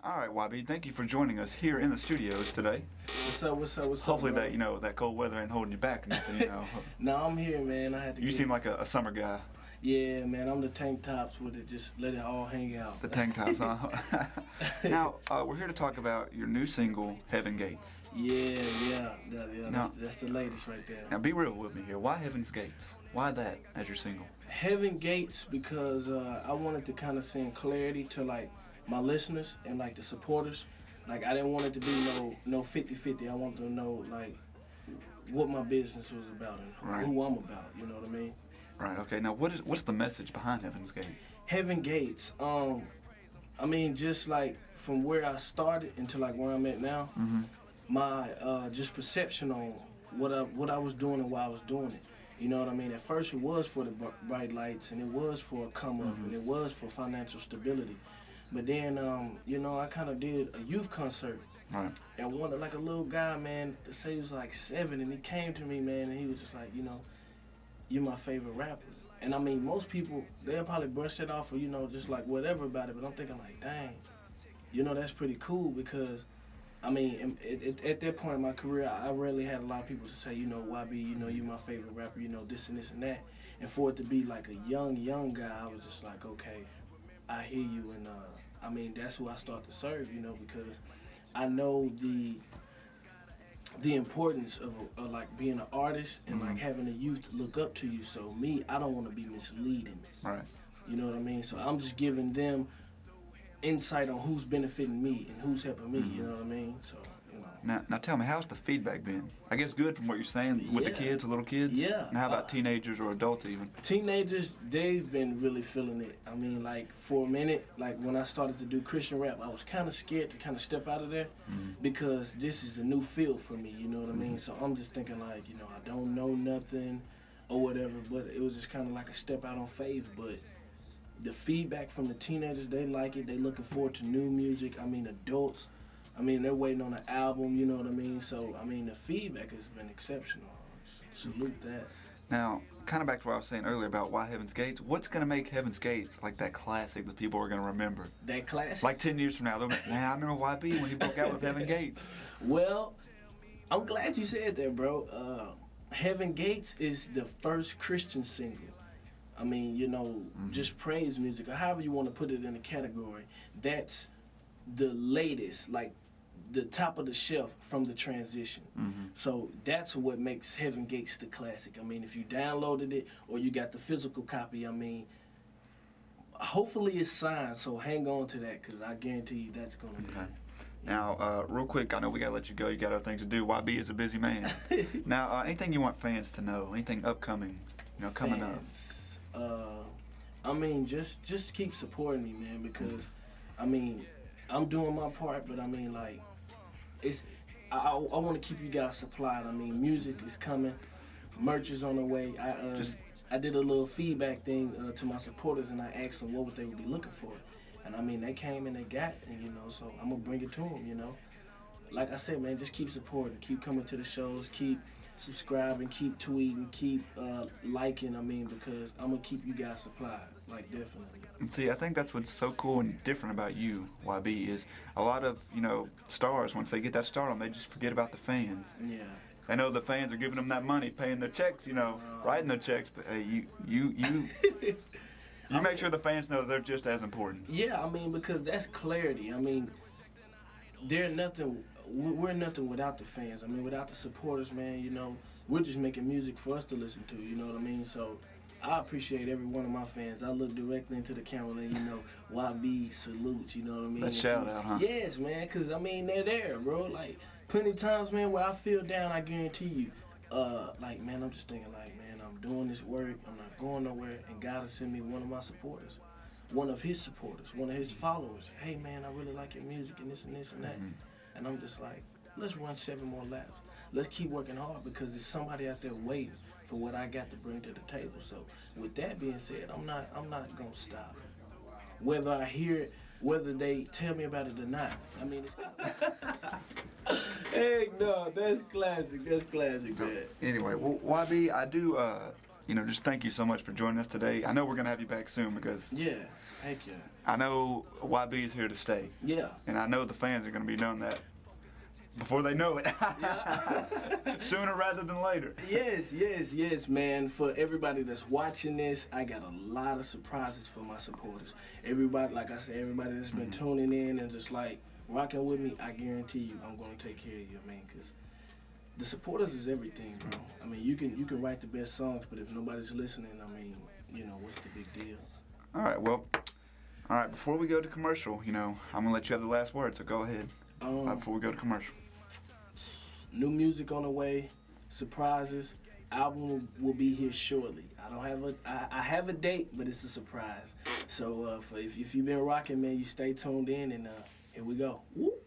All right, YB, thank you for joining us here in the studios today. What's up? What's up? What's Hopefully up? that cold weather ain't holding you back or nothing. No, I'm here, man. I had to. You seem like a summer guy. Yeah, man. I'm the tank tops with it. Just let it all hang out. The tank tops, huh? Now, we're here to talk about your new single, Heaven Gates. Yeah. Now- That's the latest right there. Now, be real with me here. Why Heaven's Gates? Why that as your single? Heaven Gates because I wanted to kind of send clarity to like my listeners and like the supporters. Like I didn't want it to be no 50-50. I wanted to know like what my business was about and Right. who I'm about. You know what I mean? Right. Okay. Now, what's the message behind Heaven's Gates? Heaven Gates. I mean, just like from where I started into like where I'm at now, my just perception on what I was doing and why I was doing it. You know what I mean? At first, it was for the bright lights, and it was for a come up, and it was for financial stability. But then, I kind of did a youth concert, Right. and wanted like a little guy, man, to say he was like 7, and he came to me, man, and he was just like, you're my favorite rapper. And I mean, most people, they'll probably brush it off or, just like whatever about it, but I'm thinking like, dang, that's pretty cool because, I mean, at that point in my career, I rarely had a lot of people to say, YB, you're my favorite rapper, this and this and that. And for it to be like a young guy, I was just like, okay, I hear you. And I mean, that's who I start to serve, because I know the importance of like being an artist and like having the youth look up to you. So me, I don't want to be misleading. Right. You know what I mean? So I'm just giving them insight on who's benefiting me and who's helping me. You know what I mean? So Now tell me, how's the feedback been? I guess good from what you're saying with the Yeah. kids, the little kids. Yeah. And how about teenagers or adults even? Teenagers, they've been really feeling it. I mean, like for a minute, like when I started to do Christian rap, I was kind of scared to kind of step out of there because this is a new field for me. You know what I mean? So I'm just thinking like, I don't know nothing or whatever, but it was just kind of like a step out on faith. But the feedback from the teenagers, they like it. They looking forward to new music. I mean, adults, I mean, they're waiting on an album, you know what I mean? So, I mean, the feedback has been exceptional. Salute that. Now, kind of back to what I was saying earlier about why Heaven's Gates. What's going to make Heaven's Gates like that classic that people are going to remember? That classic? Like 10 years from now, they'll be like, man, I remember YB when he broke out with Heaven Gates. Well, I'm glad you said that, bro. Heaven Gates is the first Christian single. I mean, just praise music, or however you want to put it in a category. That's the latest, like the top of the shelf from the transition. So that's what makes Heaven Gates the classic. I mean, if you downloaded it or you got the physical copy, I mean, hopefully it's signed, so hang on to that because I guarantee you that's going to be. Okay. Now, real quick, I know we got to let you go. You got other things to do. YB is a busy man. Now, anything you want fans to know? Anything upcoming, coming up? I mean, just keep supporting me, man, because, I mean, I'm doing my part, but I mean, like, I want to keep you guys supplied. I mean, music is coming, merch is on the way. I did a little feedback thing to my supporters, and I asked them what they would be looking for, and I mean, they came and they got it, and so I'm gonna bring it to them. Like I said, man, just keep supporting, keep coming to the shows, keep subscribing, keep tweeting, keep liking. I mean, because I'm gonna keep you guys supplied, like definitely. And see, I think that's what's so cool and different about you, YB, is a lot of, stars, once they get that stardom, they just forget about the fans. Yeah. I know the fans are giving them that money, paying their checks, writing their checks, but hey, you make sure the fans know they're just as important. Yeah, I mean, because that's clarity. I mean, we're nothing without the fans. I mean, without the supporters, man, we're just making music for us to listen to, you know what I mean? So I appreciate every one of my fans. I look directly into the camera and, YB salutes, you know what I mean? That shout out, huh? Yes, man, because, I mean, they're there, bro. Like, plenty of times, man, where I feel down, I guarantee you, like, man, I'm just thinking, like, man, I'm doing this work, I'm not going nowhere, and God has sent me one of my supporters, one of his supporters, one of his followers. Hey, man, I really like your music and this and this and that. And I'm just like, let's run 7 more laps. Let's keep working hard because there's somebody out there waiting for what I got to bring to the table. So with that being said, I'm not gonna stop. Whether I hear it, whether they tell me about it or not. I mean, it's hey, no, that's classic. That's classic, man. Anyway, well, YB, I do just thank you so much for joining us today. I know we're gonna have you back soon because Yeah, heck yeah. I know YB is here to stay, Yeah. and I know the fans are gonna be knowing that before they know it. Sooner rather than later. Yes, man. For everybody that's watching this, I got a lot of surprises for my supporters. Everybody, like I said, everybody that's been tuning in and just like rocking with me, I guarantee you I'm gonna take care of you, man, because the supporters is everything, bro. I mean, you can write the best songs, but if nobody's listening, I mean, what's the big deal? All right, well, before we go to commercial, I'm gonna let you have the last word, so go ahead. Before we go to commercial. New music on the way, surprises. Album will be here shortly. I have a date, but it's a surprise. So if you've been rocking, man, you stay tuned in, and here we go. Whoop.